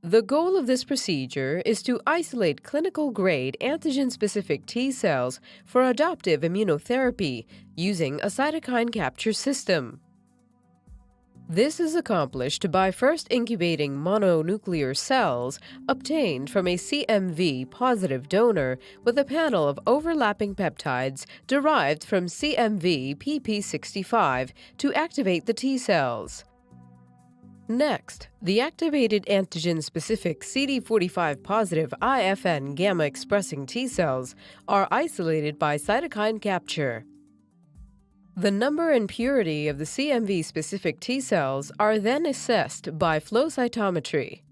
The goal of this procedure is to isolate clinical-grade antigen-specific T cells for adoptive immunotherapy using a cytokine-capture system. This is accomplished by first incubating mononuclear cells obtained from a CMV-positive donor with a panel of overlapping peptides derived from CMV PP65 to activate the T cells. Next, the activated antigen-specific CD45-positive IFN gamma-expressing T cells are isolated by cytokine capture. The number and purity of the CMV-specific T cells are then assessed by flow cytometry.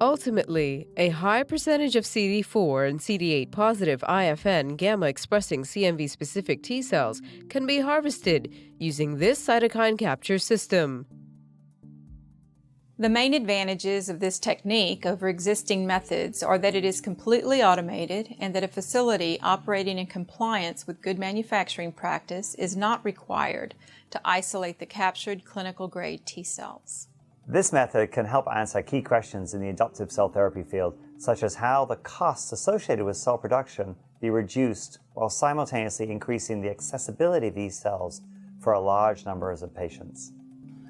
Ultimately, a high percentage of CD4 and CD8-positive IFN gamma-expressing CMV-specific T cells can be harvested using this cytokine capture system. The main advantages of this technique over existing methods are that it is completely automated and that a facility operating in compliance with good manufacturing practice is not required to isolate the captured clinical-grade T cells. This method can help answer key questions in the adoptive cell therapy field, such as how the costs associated with cell production be reduced while simultaneously increasing the accessibility of these cells for a large number of patients.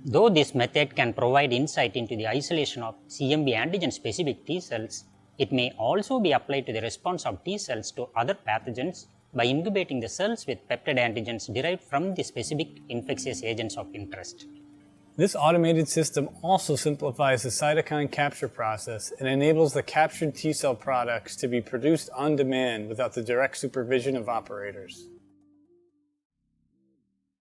Though this method can provide insight into the isolation of CMV antigen-specific T cells, it may also be applied to the response of T cells to other pathogens by incubating the cells with peptide antigens derived from the specific infectious agents of interest. This automated system also simplifies the cytokine capture process and enables the captured T cell products to be produced on demand without the direct supervision of operators.